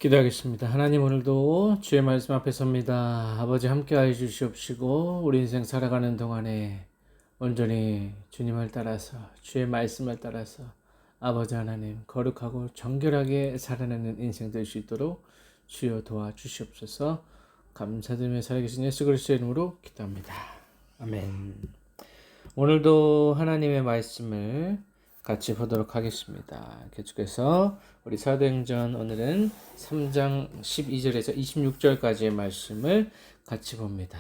기도하겠습니다. 하나님, 오늘도 주의 말씀 앞에 섭니다. 아버지, 함께하여 주시옵시고 우리 인생 살아가는 동안에 온전히 주님을 따라서, 주의 말씀을 따라서 아버지 하나님 거룩하고 정결하게 살아내는 인생 될 수 있도록 주여 도와주시옵소서. 감사드리며 살아계신 예수 그리스도의 이름으로 기도합니다. 아멘. 오늘도 하나님의 말씀을 같이 보도록 하겠습니다. 계속해서 우리 사도행전 오늘은 3장 12절에서 26절까지의 말씀을 같이 봅니다.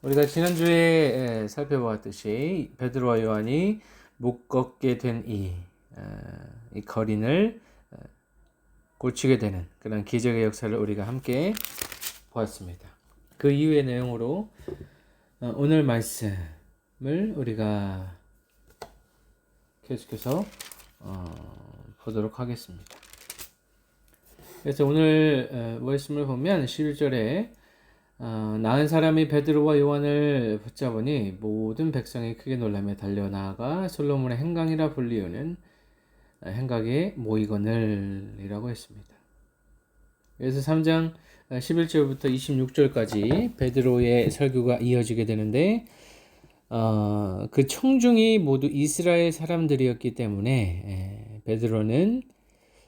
우리가 지난주에 살펴보았듯이 베드로와 요한이 못 걷게 된 이 거린을 고치게 되는 그런 기적의 역사를 우리가 함께 보았습니다. 그 이후의 내용으로 오늘 말씀을 우리가 계속해서 보도록 하겠습니다. 그래서 오늘 말씀을 보면 11절에 나은 사람이 베드로와 요한을 붙잡으니 모든 백성이 크게 놀라며 달려나가 솔로몬의 행강이라 불리우는 행각에 모이거늘이라고 했습니다. 그래서 3장 11절부터 26절까지 베드로의 설교가 이어지게 되는데 그 청중이 모두 이스라엘 사람들이었기 때문에 베드로는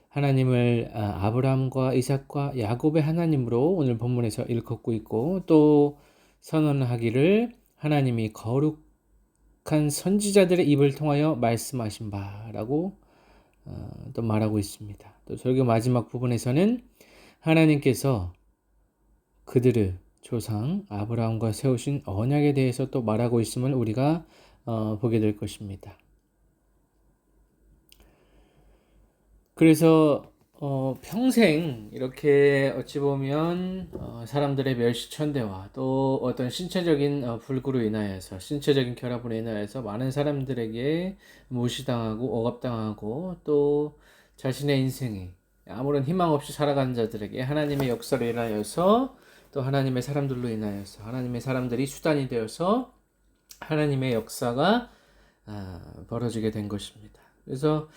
하나님을 아브라함과 이삭과 야곱의 하나님으로 오늘 본문에서 일컫고 있고, 또 선언하기를 하나님이 거룩한 선지자들의 입을 통하여 말씀하신 바라고 또 말하고 있습니다. 또 설교 마지막 부분에서는 하나님께서 그들의 조상 아브라함과 세우신 언약에 대해서 또 말하고 있음을 우리가 보게 될 것입니다. 그래서 평생 이렇게 어찌 보면 사람들의 멸시천대와 또 어떤 신체적인 불구로 인하여서, 신체적인 결합으로 인하여서 많은 사람들에게 무시당하고 억압당하고, 또 자신의 인생이 아무런 희망 없이 살아가는 자들에게 하나님의 역사로 인하여서, 또 하나님의 사람들로 인하여서 하나님의 사람들이 수단이 되어서 하나님의 역사가 벌어지게 된 것입니다. 그래서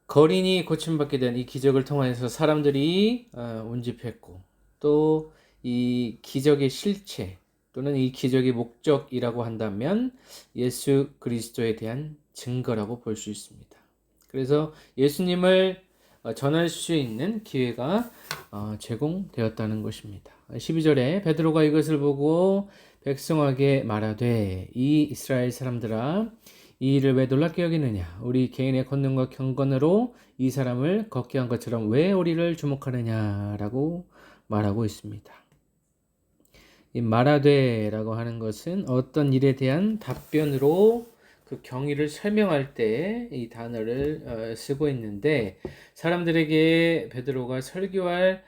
거린이 고침받게 된 이 기적을 통해서 사람들이 운집했고, 또 이 기적의 실체 또는 이 기적의 목적이라고 한다면 예수 그리스도에 대한 증거라고 볼 수 있습니다. 그래서 예수님을 전할 수 있는 기회가 제공되었다는 것입니다. 12절에 베드로가 이것을 보고 백성에게 말하되 이 이스라엘 사람들아, 이 일을 왜 놀랍게 여기느냐? 우리 개인의 권능과 경건으로 이 사람을 걷게 한 것처럼 왜 우리를 주목하느냐라고 말하고 있습니다. 이 말하되라고 하는 것은 어떤 일에 대한 답변으로 그 경위를 설명할 때 이 단어를 쓰고 있는데, 사람들에게 베드로가 설교할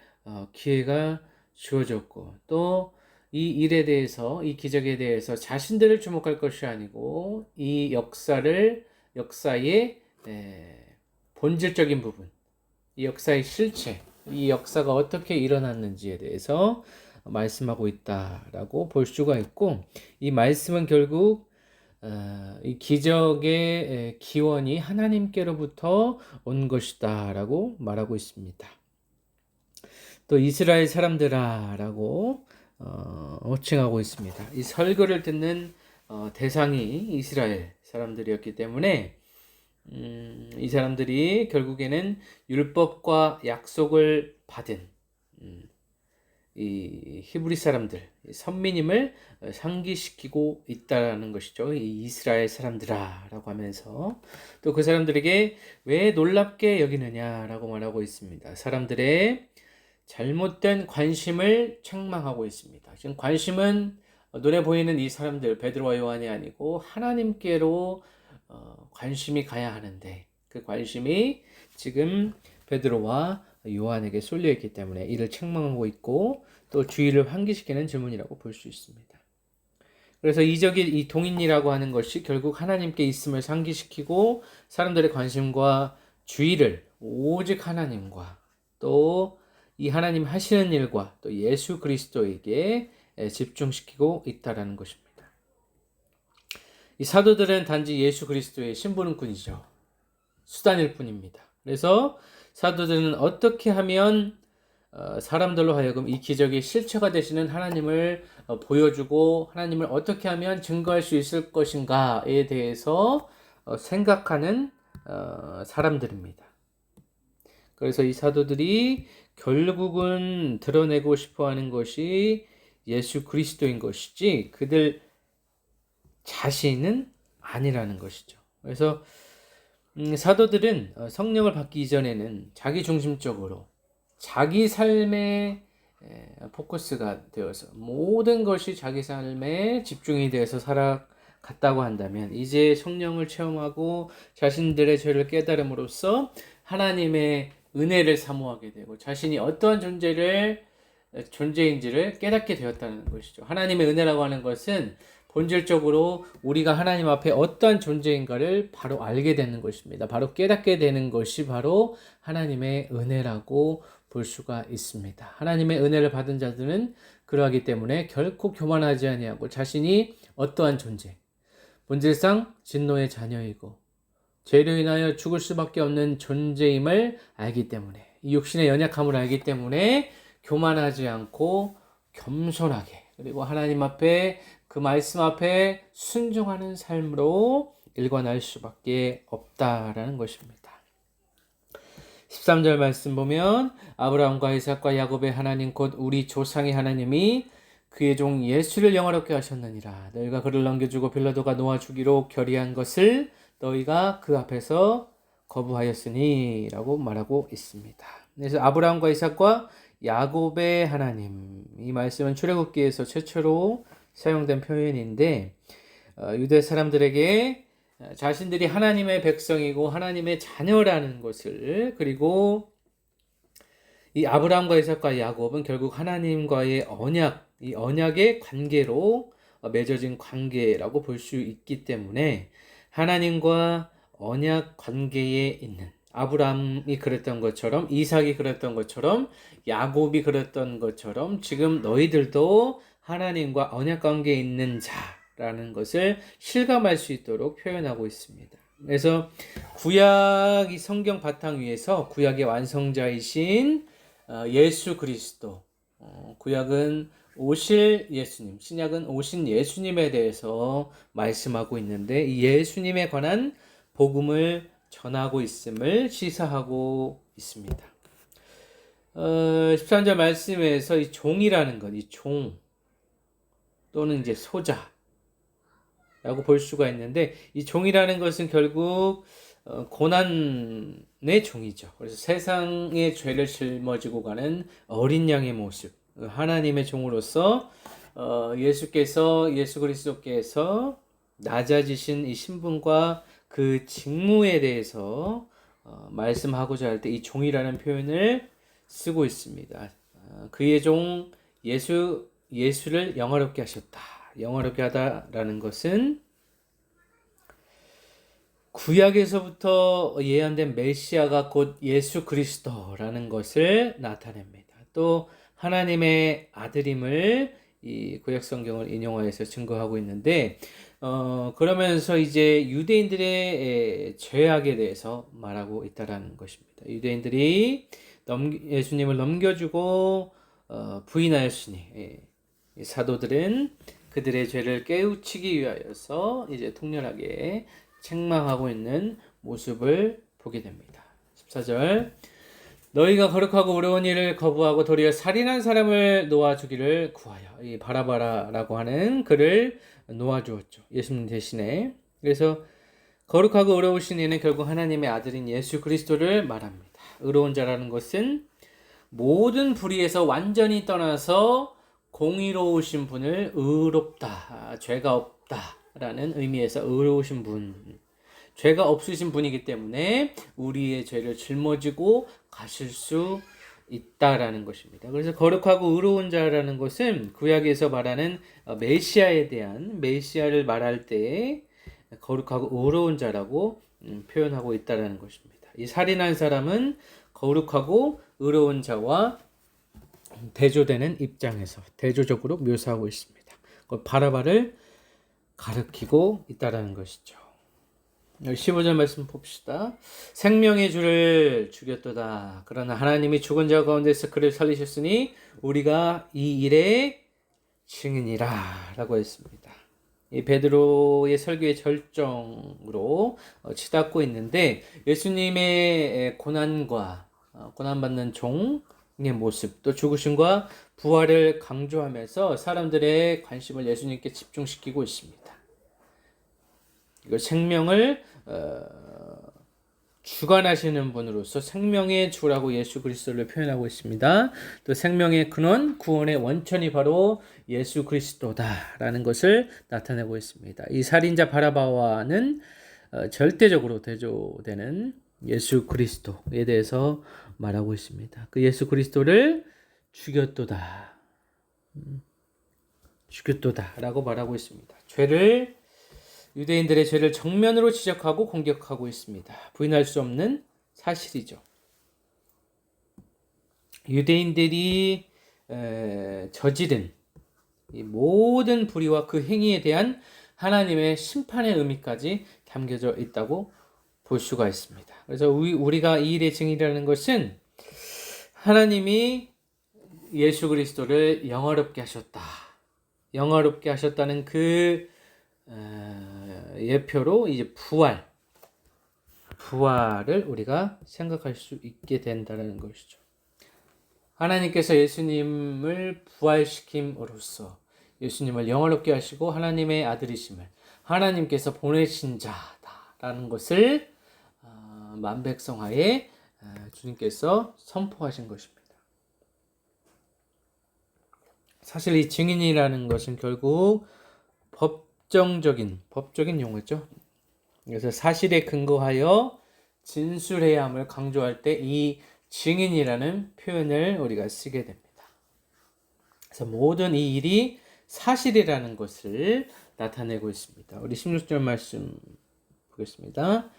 기회가 주어졌고, 또 이 일에 대해서, 이 기적에 대해서 자신들을 주목할 것이 아니고 이 역사의 본질적인 부분, 이 역사의 실체, 이 역사가 어떻게 일어났는지에 대해서 말씀하고 있다라고 볼 수가 있고, 이 말씀은 결국 이 기적의 기원이 하나님께로부터 온 것이다라고 말하고 있습니다. 또 이스라엘 사람들아라고 호칭하고 있습니다. 이 설교를 듣는 대상이 이스라엘 사람들이었기 때문에 이 사람들이 결국에는 율법과 약속을 받은 이 히브리 사람들, 선민임을 상기시키고 있다는 것이죠. 이 이스라엘 사람들아라고 하면서 또 그 사람들에게 왜 놀랍게 여기느냐라고 말하고 있습니다. 사람들의 잘못된 관심을 책망하고 있습니다. 지금 관심은 눈에 보이는 이 사람들 베드로와 요한이 아니고 하나님께로 관심이 가야 하는데, 그 관심이 지금 베드로와 요한에게 쏠려 있기 때문에 이를 책망하고 있고, 또 주의를 환기시키는 질문이라고 볼 수 있습니다. 그래서 이 동인이라고 하는 것이 결국 하나님께 있음을 상기시키고 사람들의 관심과 주의를 오직 하나님과 또 이 하나님 하시는 일과 또 예수 그리스도에게 집중시키고 있다라는 것입니다. 이 사도들은 단지 예수 그리스도의 심부름꾼이죠. 수단일 뿐입니다. 그래서 사도들은 어떻게 하면 사람들로 하여금 이 기적의 실체가 되시는 하나님을 보여주고 하나님을 어떻게 하면 증거할 수 있을 것인가에 대해서 생각하는 사람들입니다. 그래서 이 사도들이 결국은 드러내고 싶어 하는 것이 예수 그리스도인 것이지 그들 자신은 아니라는 것이죠. 그래서 사도들은 성령을 받기 이전에는 자기 중심적으로 자기 삶에 포커스가 되어서 모든 것이 자기 삶에 집중이 되어서 살아갔다고 한다면 이제 성령을 체험하고 자신들의 죄를 깨달음으로써 하나님의 은혜를 사모하게 되고 자신이 어떠한 존재인지를 깨닫게 되었다는 것이죠. 하나님의 은혜라고 하는 것은 본질적으로 우리가 하나님 앞에 어떠한 존재인가를 바로 알게 되는 것입니다. 바로 깨닫게 되는 것이 바로 하나님의 은혜라고 볼 수가 있습니다. 하나님의 은혜를 받은 자들은 그러하기 때문에 결코 교만하지 아니하고 자신이 어떠한 존재, 본질상 진노의 자녀이고 죄로 인하여 죽을 수밖에 없는 존재임을 알기 때문에 이 육신의 연약함을 알기 때문에 교만하지 않고 겸손하게 그리고 하나님 앞에 그 말씀 앞에 순종하는 삶으로 일관할 수밖에 없다라는 것입니다. 13절 말씀 보면 아브라함과 이삭과 야곱의 하나님 곧 우리 조상의 하나님이 그의 종 예수를 영화롭게 하셨느니라. 너희가 그를 넘겨주고 빌라도가 놓아주기로 결의한 것을 너희가 그 앞에서 거부하였으니 라고 말하고 있습니다. 그래서 아브라함과 이삭과 야곱의 하나님, 이 말씀은 출애굽기에서 최초로 사용된 표현인데 유대 사람들에게 자신들이 하나님의 백성이고 하나님의 자녀라는 것을 그리고 이 아브라함과 이삭과 야곱은 결국 하나님과의 이 언약의 관계로 맺어진 관계라고 볼 수 있기 때문에 하나님과 언약 관계에 있는 아브라함이 그랬던 것처럼 이삭이 그랬던 것처럼 야곱이 그랬던 것처럼 지금 너희들도 하나님과 언약 관계에 있는 자라는 것을 실감할 수 있도록 표현하고 있습니다. 그래서 구약이 성경 바탕 위에서 구약의 완성자이신 예수 그리스도, 구약은 오실 예수님, 신약은 오신 예수님에 대해서 말씀하고 있는데 이 예수님에 관한 복음을 전하고 있음을 시사하고 있습니다. 13절 말씀에서 이 종이라는 것, 이 종 또는 이제 소자라고 볼 수가 있는데 이 종이라는 것은 결국 고난의 종이죠. 그래서 세상의 죄를 짊어지고 가는 어린 양의 모습, 하나님의 종으로서 예수 그리스도께서 낮아지신 이 신분과 그 직무에 대해서 말씀하고자 할 때 이 종이라는 표현을 쓰고 있습니다. 그의 종 예수를 영화롭게 하셨다. 영화롭게 하다라는 것은 구약에서부터 예언된 메시아가 곧 예수 그리스도라는 것을 나타냅니다. 또 하나님의 아들임을 이 구약 성경을 인용하여서 증거하고 있는데 그러면서 이제 유대인들의 죄악에 대해서 말하고 있다라는 것입니다. 유대인들이 예수님을 넘겨주고 부인하였으니 사도들은 그들의 죄를 깨우치기 위하여서 이제 통렬하게 책망하고 있는 모습을 보게 됩니다. 14절 너희가 거룩하고 어려운 일을 거부하고 도리어 살인한 사람을 놓아주기를 구하여 이 바라바라라고 하는 그를 놓아주었죠. 예수님 대신에. 그래서 거룩하고 의로우신 이는 결국 하나님의 아들인 예수 그리스도를 말합니다. 의로운 자라는 것은 모든 불의에서 완전히 떠나서 공의로우신 분을 의롭다, 죄가 없다라는 의미에서 의로우신 분, 죄가 없으신 분이기 때문에 우리의 죄를 짊어지고 가실 수 있다라는 것입니다. 그래서 거룩하고 의로운 자라는 것은 구약에서 말하는 메시아를 말할 때 거룩하고 의로운 자라고 표현하고 있다라는 것입니다. 이 살인한 사람은 거룩하고 의로운 자와 대조되는 입장에서 대조적으로 묘사하고 있습니다. 바라바를 가리키고 있다라는 것이죠. 15절 말씀 봅시다. 생명의 주를 죽였도다. 그러나 하나님이 죽은 자 가운데서 그를 살리셨으니 우리가 이 일의 증인이라 라고 했습니다. 이 베드로의 설교의 절정으로 치닫고 있는데 예수님의 고난과 고난받는 종의 모습 또 죽으심과 부활을 강조하면서 사람들의 관심을 예수님께 집중시키고 있습니다. 이걸 생명을 주관하시는 분으로서 생명의 주라고 예수 그리스도를 표현하고 있습니다. 또 생명의 근원, 구원의 원천이 바로 예수 그리스도다라는 것을 나타내고 있습니다. 이 살인자 바라바와는 절대적으로 대조되는 예수 그리스도에 대해서 말하고 있습니다. 그 예수 그리스도를 죽였도다라고 말하고 있습니다. 유대인들의 죄를 정면으로 지적하고 공격하고 있습니다. 부인할 수 없는 사실이죠. 유대인들이 저지른 이 모든 불의와 그 행위에 대한 하나님의 심판의 의미까지 담겨져 있다고 볼 수가 있습니다. 그래서 우리가 이 일의 증인이라는 것은 하나님이 예수 그리스도를 영화롭게 하셨다. 영화롭게 하셨다는 그 예표로 이제 부활을 우리가 생각할 수 있게 된다는 것이죠. 하나님께서 예수님을 부활시킴으로써 예수님을 영화롭게 하시고 하나님의 아들이심을 하나님께서 보내신 자다라는 것을 만백성하에 주님께서 선포하신 것입니다. 사실 이 증인이라는 것은 결국 법적인 용어죠. 그래서 사실에 근거하여 진술해야 함을 강조할 때 이 증인이라는 표현을 우리가 쓰게 됩니다. 그래서 모든 이 일이 사실이라는 것을 나타내고 있습니다. 우리 16절 말씀 보겠습니다.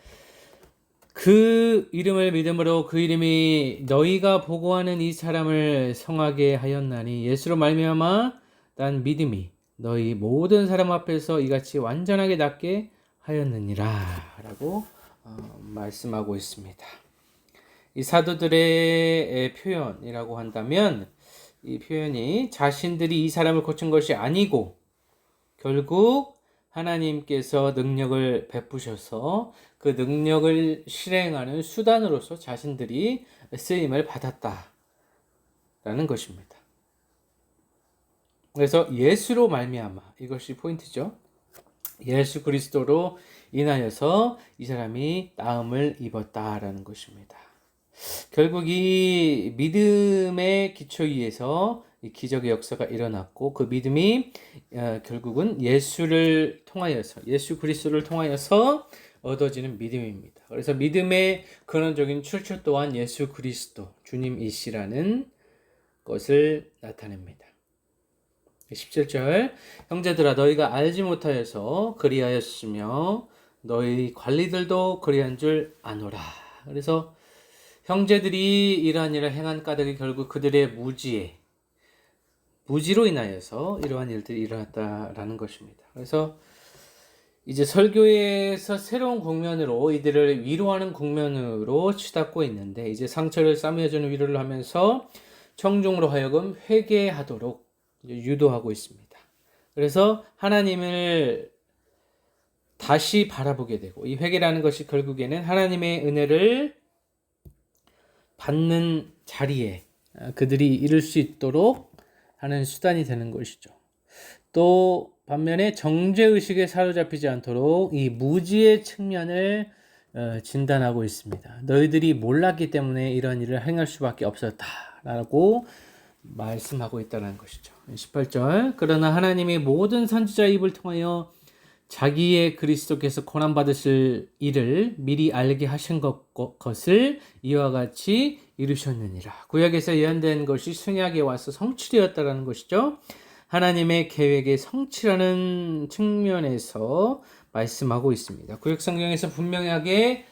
그 이름을 믿음으로 그 이름이 너희가 보고하는 이 사람을 성하게 하였나니 예수로 말미암아 난 믿음이 너희 모든 사람 앞에서 이같이 완전하게 낫게 하였느니라 라고 말씀하고 있습니다. 이 사도들의 표현이라고 한다면 이 표현이 자신들이 이 사람을 고친 것이 아니고 결국 하나님께서 능력을 베푸셔서 그 능력을 실행하는 수단으로서 자신들이 쓰임을 받았다라는 것입니다. 그래서 예수로 말미암아 이것이 포인트죠. 예수 그리스도로 인하여서 이 사람이 나음을 입었다라는 것입니다. 결국 이 믿음의 기초 위에서 이 기적의 역사가 일어났고 그 믿음이 결국은 예수 그리스도를 통하여서 얻어지는 믿음입니다. 그래서 믿음의 근원적인 출처 또한 예수 그리스도 주님이시라는 것을 나타냅니다. 17절 형제들아 너희가 알지 못하여서 그리하였으며 너희 관리들도 그리한 줄 아노라. 그래서 형제들이 이러한 일을 행한 까닭이 결국 그들의 무지로 인하여서 이러한 일들이 일어났다라는 것입니다. 그래서 이제 설교에서 새로운 국면으로 이들을 위로하는 국면으로 치닫고 있는데 이제 상처를 싸매어주는 위로를 하면서 청중으로 하여금 회개하도록 유도하고 있습니다. 그래서 하나님을 다시 바라보게 되고 이 회개라는 것이 결국에는 하나님의 은혜를 받는 자리에 그들이 이룰 수 있도록 하는 수단이 되는 것이죠. 또 반면에 정죄의식에 사로잡히지 않도록 이 무지의 측면을 진단하고 있습니다. 너희들이 몰랐기 때문에 이런 일을 행할 수밖에 없었다라고 말씀하고 있다는 것이죠. 18절 그러나 하나님이 모든 선지자의 입을 통하여 자기의 그리스도께서 고난받으실 일을 미리 알게 하신 것을 이와 같이 이루셨느니라. 구약에서 예언된 것이 신약에 와서 성취되었다는 것이죠. 하나님의 계획의 성취라는 측면에서 말씀하고 있습니다. 구약 성경에서 분명하게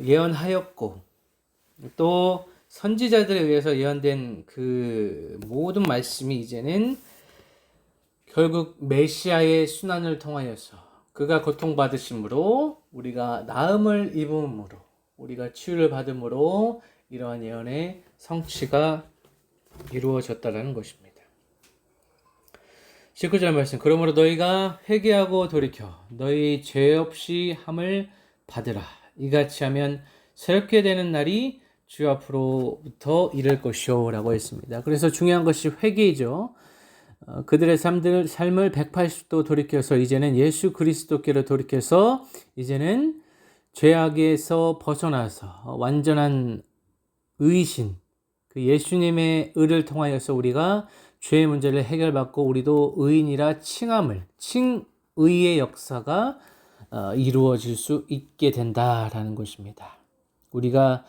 예언하였고 또 선지자들에 의해서 예언된 그 모든 말씀이 이제는 결국 메시아의 순환을 통하여서 그가 고통받으심으로 우리가 나음을 입음으로 우리가 치유를 받음으로 이러한 예언의 성취가 이루어졌다라는 것입니다. 19절 말씀. 그러므로 너희가 회개하고 돌이켜 너희 죄 없이 함을 받으라. 이같이 하면 새롭게 되는 날이 주 앞으로부터 이를 것이오 라고 했습니다. 그래서 중요한 것이 회개이죠. 그들의 삶을 180도 돌이켜서 이제는 예수 그리스도께로 돌이켜서 이제는 죄악에서 벗어나서 완전한 의신, 그 예수님의 의를 통하여서 우리가 죄의 문제를 해결받고 우리도 의인이라 칭의의 역사가 이루어질 수 있게 된다라는 것입니다. 우리가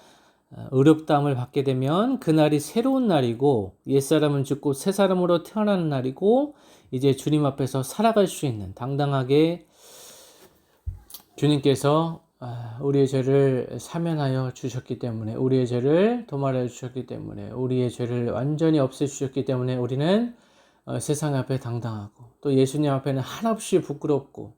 의롭다함을 받게 되면 그날이 새로운 날이고 옛사람은 죽고 새 사람으로 태어나는 날이고 이제 주님 앞에서 살아갈 수 있는 당당하게 주님께서 우리의 죄를 사면하여 주셨기 때문에 우리의 죄를 도말하여 주셨기 때문에 우리의 죄를 완전히 없애주셨기 때문에 우리는 세상 앞에 당당하고 또 예수님 앞에는 한없이 부끄럽고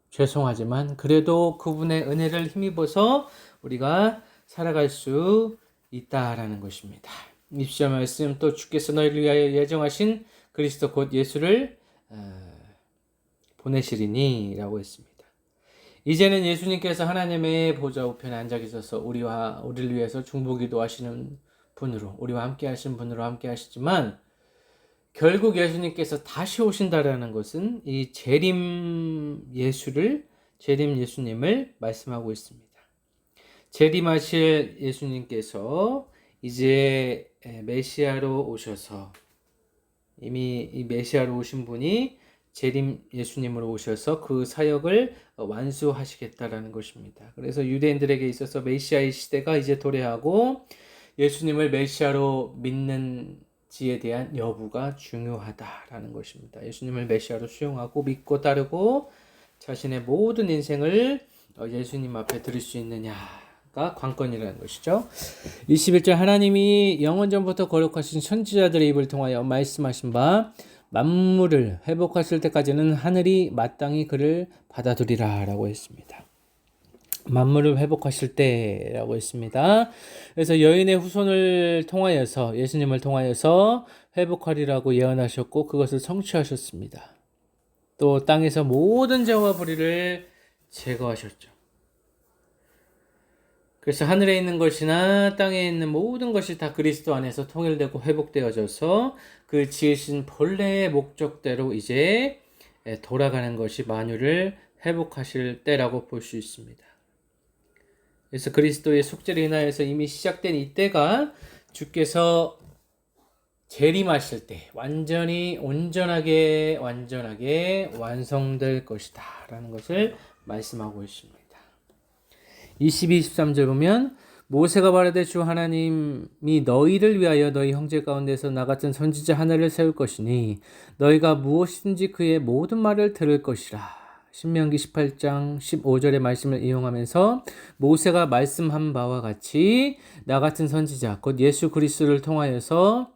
죄송하지만 그래도 그분의 은혜를 힘입어서 우리가 살아갈 수 있다라는 것입니다. 20절 말씀. 또 주께서 너희를 위하여 예정하신 그리스도 곧 예수를 보내시리니 라고 했습니다. 이제는 예수님께서 하나님의 보좌 우편에 앉아 계셔서 우리를 위해서 중보기도 하시는 분으로 우리와 함께 하신 분으로 함께 하시지만 결국 예수님께서 다시 오신다라는 것은 이 재림 예수님을 말씀하고 있습니다. 재림하실 예수님께서 이제 메시아로 오셔서 이미 이 메시아로 오신 분이 재림 예수님으로 오셔서 그 사역을 완수하시겠다라는 것입니다. 그래서 유대인들에게 있어서 메시아의 시대가 이제 도래하고 예수님을 메시아로 믿는지에 대한 여부가 중요하다라는 것입니다. 예수님을 메시아로 수용하고 믿고 따르고 자신의 모든 인생을 예수님 앞에 드릴 수 있느냐가 관건이라는 것이죠. 21절. 하나님이 영원전부터 거룩하신 선지자들의 입을 통하여 말씀하신 바 만물을 회복하실 때까지는 하늘이 마땅히 그를 받아들이라 라고 했습니다. 만물을 회복하실 때라고 했습니다. 그래서 여인의 후손을 통하여서 예수님을 통하여서 회복하리라고 예언하셨고 그것을 성취하셨습니다. 또 땅에서 모든 죄와 불의를 제거하셨죠. 그래서 하늘에 있는 것이나 땅에 있는 모든 것이 다 그리스도 안에서 통일되고 회복되어져서 그 지으신 본래의 목적대로 이제 돌아가는 것이 만유를 회복하실 때라고 볼 수 있습니다. 그래서 그리스도의 속죄를 인하여서 이미 시작된 이때가 주께서 재림하실 때 완전히 온전하게 완성될 것이다 라는 것을 말씀하고 있습니다. 22, 23절 보면 모세가 말하되 주 하나님이 너희를 위하여 너희 형제 가운데서 나 같은 선지자 하나를 세울 것이니 너희가 무엇이든지 그의 모든 말을 들을 것이라. 신명기 18장 15절의 말씀을 이용하면서 모세가 말씀한 바와 같이 나 같은 선지자 곧 예수 그리스도를 통하여서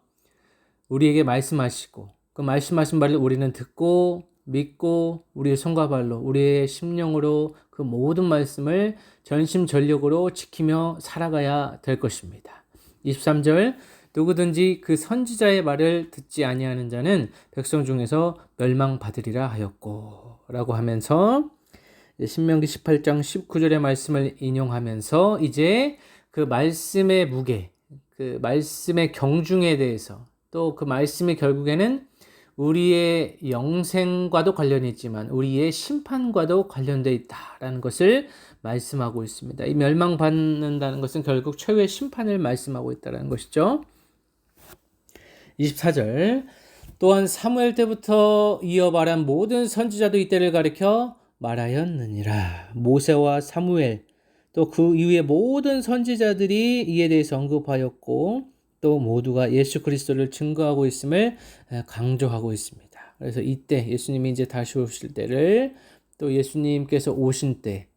우리에게 말씀하시고 그 말씀하신 바를 우리는 듣고 믿고 우리의 손과 발로 우리의 심령으로 그 모든 말씀을 전심전력으로 지키며 살아가야 될 것입니다. 23절. 누구든지 그 선지자의 말을 듣지 아니하는 자는 백성 중에서 멸망받으리라 하였고 라고 하면서 신명기 18장 19절의 말씀을 인용하면서 이제 그 말씀의 무게, 그 말씀의 경중에 대해서 또 그 말씀이 결국에는 우리의 영생과도 관련이 있지만 우리의 심판과도 관련되어 있다라는 것을 말씀하고 있습니다. 이 멸망받는다는 것은 결국 최후의 심판을 말씀하고 있다는 것이죠. 24절. 또한 사무엘 때부터 이어 말한 모든 선지자도 이때를 가리켜 말하였느니라. 모세와 사무엘 또 그 이후의 모든 선지자들이 이에 대해서 언급하였고 또 모두가 예수 그리스도를 증거하고 있음을 강조하고 있습니다. 그래서 이때 예수님이 이제 다시 오실 때를 또 예수님께서 오신 때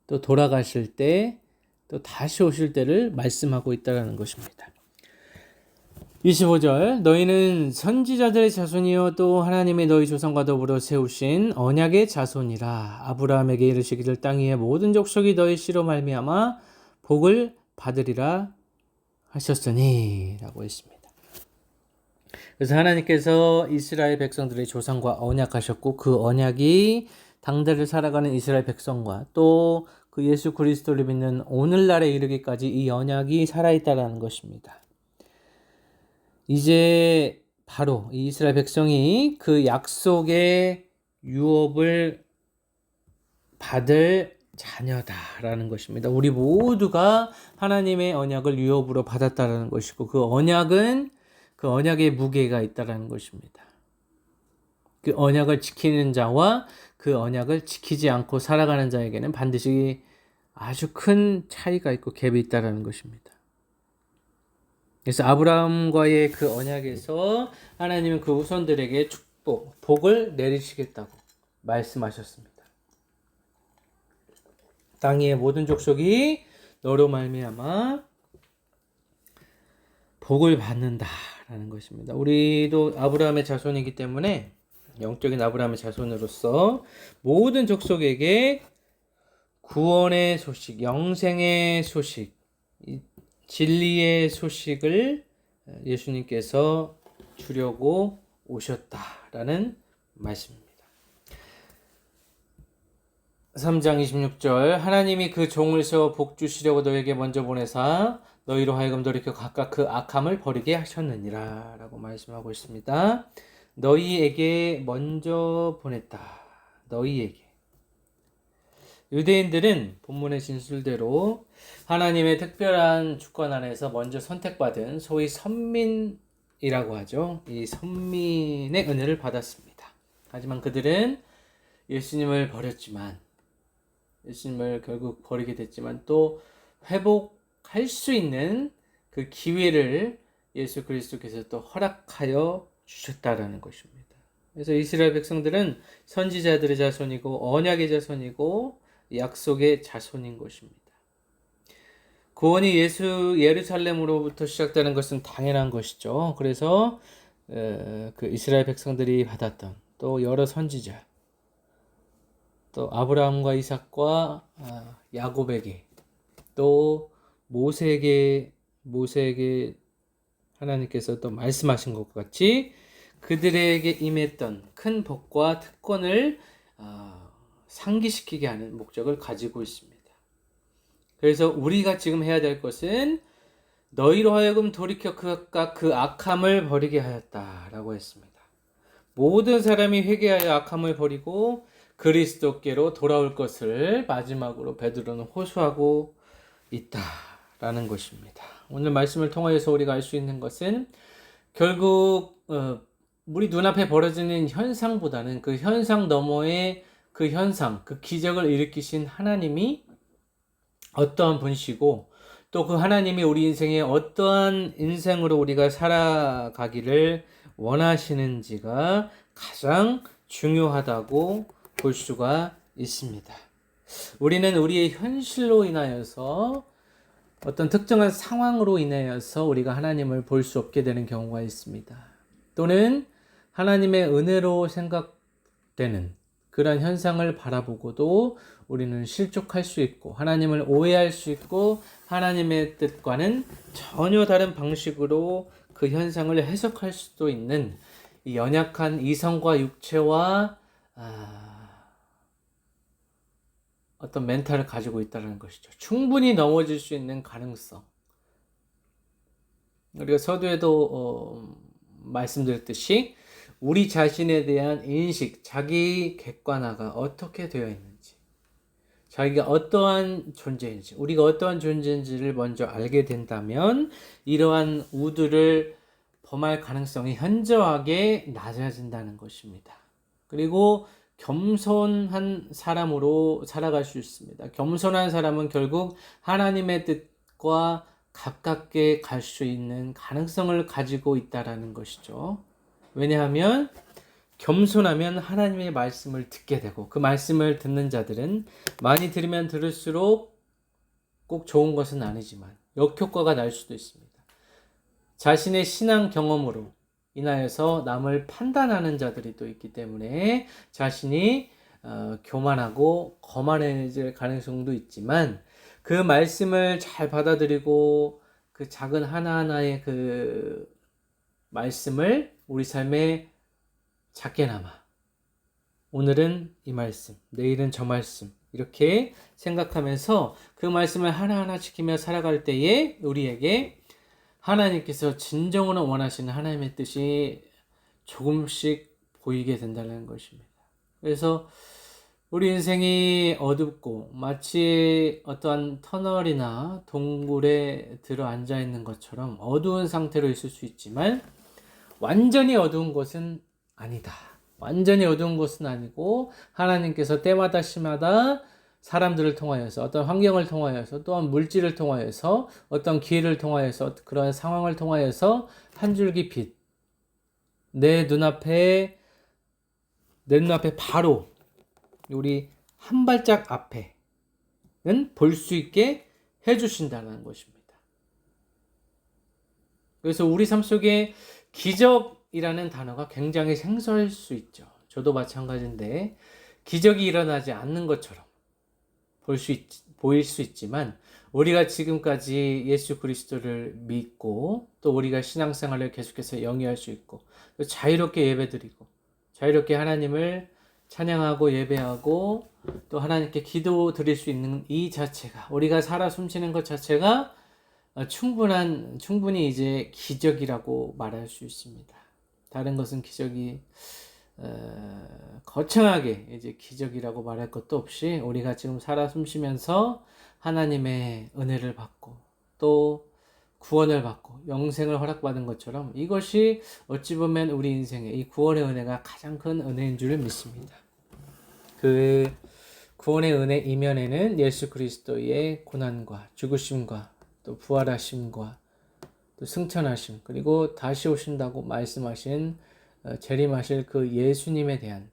또 돌아가실 때 또 다시 오실 때를 말씀하고 있다는 것입니다. 25절 너희는 선지자들의 자손이요 또 하나님의 너희 조상과 더불어 세우신 언약의 자손이라. 아브라함에게 이르시기를 땅 위의 모든 족속이 너희 씨로 말미암아 복을 받으리라 하셨으니 라고 했습니다. 그래서 하나님께서 이스라엘 백성들의 조상과 언약하셨고, 그 언약이 당대를 살아가는 이스라엘 백성과 또 그 예수 그리스도를 믿는 오늘날에 이르기까지 이 언약이 살아있다라는 것입니다. 이제 바로 이 이스라엘 백성이 그 약속의 유업을 받을 자녀다라는 것입니다. 우리 모두가 하나님의 언약을 유업으로 받았다라는 것이고, 그 언약의 무게가 있다라는 것입니다. 그 언약을 지키는 자와 그 언약을 지키지 않고 살아가는 자에게는 반드시 아주 큰 차이가 있고 갭이 있다라는 것입니다. 그래서 아브라함과의 그 언약에서 하나님은 그 후손들에게 복을 내리시겠다고 말씀하셨습니다. 땅 위의 모든 족속이 너로 말미암아 복을 받는다라는 것입니다. 우리도 아브라함의 자손이기 때문에 영적인 아브라함의 자손으로서 모든 족속에게 구원의 소식, 영생의 소식, 진리의 소식을 예수님께서 주려고 오셨다라는 말씀입니다. 3장 26절 하나님이 그 종을 세워 복 주시려고 너에게 먼저 보내사 너희로 하여금 돌이켜 각각 그 악함을 버리게 하셨느니라 라고 말씀하고 있습니다. 너희에게 먼저 보냈다. 너희에게. 유대인들은 본문의 진술대로 하나님의 특별한 주권 안에서 먼저 선택받은 소위 선민이라고 하죠. 이 선민의 은혜를 받았습니다. 하지만 그들은 예수님을 버렸지만, 예수님을 결국 버리게 됐지만 또 회복할 수 있는 그 기회를 예수 그리스도께서 또 허락하여 주셨다라는 것입니다. 그래서 이스라엘 백성들은 선지자들의 자손이고 언약의 자손이고 약속의 자손인 것입니다. 구원이 예루살렘으로부터 시작되는 것은 당연한 것이죠. 그래서 그 이스라엘 백성들이 받았던 또 여러 선지자, 또 아브라함과 이삭과 야곱에게, 또 모세에게 하나님께서 또 말씀하신 것 같이 그들에게 임했던 큰 복과 특권을 상기시키게 하는 목적을 가지고 있습니다. 그래서 우리가 지금 해야 될 것은 너희로 하여금 돌이켜 각각 그 악함을 버리게 하였다라고 했습니다. 모든 사람이 회개하여 악함을 버리고 그리스도께로 돌아올 것을 마지막으로 베드로는 호소하고 있다라는 것입니다. 오늘 말씀을 통하여서 우리가 알 수 있는 것은 결국 우리 눈앞에 벌어지는 현상보다는 그 현상 너머의 그 현상, 그 기적을 일으키신 하나님이 어떠한 분이시고 또 그 하나님이 우리 인생에 어떠한 인생으로 우리가 살아가기를 원하시는지가 가장 중요하다고 볼 수가 있습니다. 우리는 우리의 현실로 인하여서 어떤 특정한 상황으로 인하여서 우리가 하나님을 볼 수 없게 되는 경우가 있습니다. 또는 하나님의 은혜로 생각되는 그런 현상을 바라보고도 우리는 실족할 수 있고 하나님을 오해할 수 있고 하나님의 뜻과는 전혀 다른 방식으로 그 현상을 해석할 수도 있는 이 연약한 이성과 육체와 어떤 멘탈을 가지고 있다는 것이죠. 충분히 넘어질 수 있는 가능성. 우리가 서두에도 말씀드렸듯이 우리 자신에 대한 인식, 자기 객관화가 어떻게 되어 있는지, 자기가 어떠한 존재인지, 우리가 어떠한 존재인지를 먼저 알게 된다면 이러한 우두를 범할 가능성이 현저하게 낮아진다는 것입니다. 그리고 겸손한 사람으로 살아갈 수 있습니다. 겸손한 사람은 결국 하나님의 뜻과 가깝게 갈 수 있는 가능성을 가지고 있다는 것이죠. 왜냐하면 겸손하면 하나님의 말씀을 듣게 되고 그 말씀을 듣는 자들은 많이 들으면 들을수록 꼭 좋은 것은 아니지만 역효과가 날 수도 있습니다. 자신의 신앙 경험으로 인하여서 남을 판단하는 자들이 또 있기 때문에 자신이 교만하고 거만해질 가능성도 있지만 그 말씀을 잘 받아들이고 그 작은 하나하나의 그 말씀을 우리 삶에 작게나마 오늘은 이 말씀, 내일은 저 말씀 이렇게 생각하면서 그 말씀을 하나하나 지키며 살아갈 때에 우리에게 하나님께서 진정으로 원하시는 하나님의 뜻이 조금씩 보이게 된다는 것입니다. 그래서 우리 인생이 어둡고 마치 어떠한 터널이나 동굴에 들어 앉아 있는 것처럼 어두운 상태로 있을 수 있지만 완전히 어두운 것은 아니다. 완전히 어두운 것은 아니고 하나님께서 때마다 시마다 사람들을 통하여서 어떤 환경을 통하여서 또한 물질을 통하여서 어떤 기회를 통하여서 그런 상황을 통하여서 한 줄기 빛 내 눈앞에 바로 우리 한 발짝 앞에는 볼 수 있게 해주신다는 것입니다. 그래서 우리 삶 속에 기적이라는 단어가 굉장히 생소할 수 있죠. 저도 마찬가지인데 기적이 일어나지 않는 것처럼 보일 수 있지만 우리가 지금까지 예수 그리스도를 믿고 또 우리가 신앙생활을 계속해서 영위할 수 있고 또 자유롭게 예배드리고 자유롭게 하나님을 찬양하고 예배하고 또 하나님께 기도 드릴 수 있는 이 자체가 우리가 살아 숨쉬는 것 자체가 충분히 이제 기적이라고 말할 수 있습니다. 다른 것은 기적이 거창하게 이제 기적이라고 말할 것도 없이 우리가 지금 살아 숨쉬면서 하나님의 은혜를 받고 또 구원을 받고 영생을 허락받은 것처럼 이것이 어찌 보면 우리 인생의 이 구원의 은혜가 가장 큰 은혜인 줄 믿습니다. 그 구원의 은혜 이면에는 예수 그리스도의 고난과 죽으심과 또 부활하심과 또 승천하심 그리고 다시 오신다고 말씀하신 재림하실 그 예수님에 대한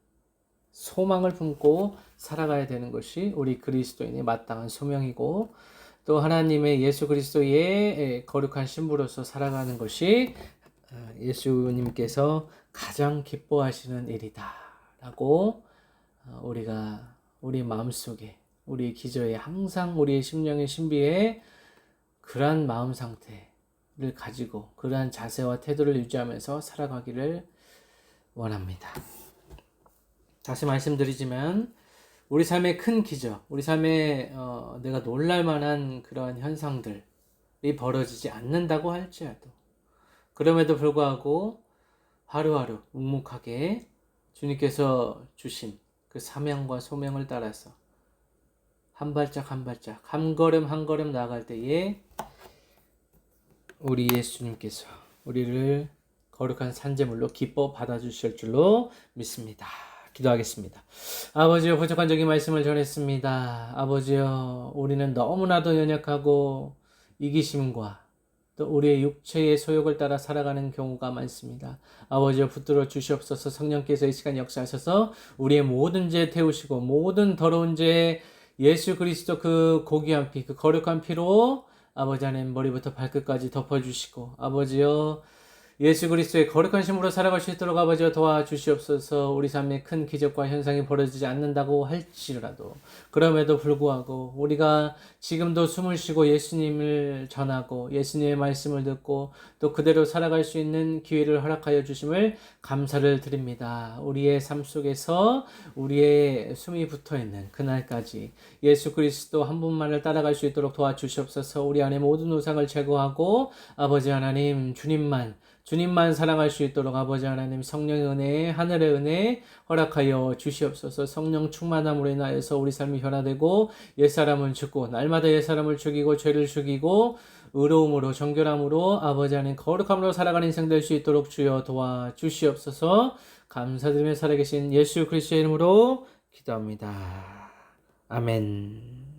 소망을 품고 살아가야 되는 것이 우리 그리스도인의 마땅한 소명이고 또 하나님의 예수 그리스도의 거룩한 신부로서 살아가는 것이 예수님께서 가장 기뻐하시는 일이다 라고 우리가 우리 마음속에 우리 기저에 항상 우리의 심령의 신비에 그러한 마음 상태를 가지고 그러한 자세와 태도를 유지하면서 살아가기를 원합니다. 다시 말씀드리지만 우리 삶의 큰 기적, 우리 삶에 내가 놀랄 만한 그러한 현상들이 벌어지지 않는다고 할지라도 그럼에도 불구하고 하루하루 묵묵하게 주님께서 주신 그 사명과 소명을 따라서 한 발짝 한 발짝 한 걸음 한 걸음 나아갈 때에 우리 예수님께서 우리를 거룩한 산제물로 기뻐 받아주실 줄로 믿습니다. 기도하겠습니다. 아버지여 부족한 적인 말씀을 전했습니다. 아버지여 우리는 너무나도 연약하고 이기심과 또 우리의 육체의 소욕을 따라 살아가는 경우가 많습니다. 아버지여 붙들어 주시옵소서. 성령께서 이 시간 역사하셔서 우리의 모든 죄 태우시고 모든 더러운 죄 예수 그리스도 그 고귀한 피, 그 거룩한 피로 아버지 하나님 머리부터 발끝까지 덮어주시고 아버지여 예수 그리스도의 거룩한 신으로 살아갈 수 있도록 아버지여 도와주시옵소서. 우리 삶에 큰 기적과 현상이 벌어지지 않는다고 할지라도 그럼에도 불구하고 우리가 지금도 숨을 쉬고 예수님을 전하고 예수님의 말씀을 듣고 또 그대로 살아갈 수 있는 기회를 허락하여 주심을 감사를 드립니다. 우리의 삶 속에서 우리의 숨이 붙어있는 그날까지 예수 그리스도 한 분만을 따라갈 수 있도록 도와주시옵소서. 우리 안에 모든 우상을 제거하고 아버지 하나님 주님만 사랑할 수 있도록 아버지 하나님 성령의 은혜, 하늘의 은혜 허락하여 주시옵소서. 성령 충만함으로 인하여서 우리 삶이 변화되고 옛사람은 죽고 날마다 옛사람을 죽이고 죄를 죽이고 의로움으로 정결함으로 아버지 하나님 거룩함으로 살아가는 인생 될 수 있도록 주여 도와주시옵소서. 감사드리며 살아계신 예수 그리스도의 이름으로 기도합니다. 아멘.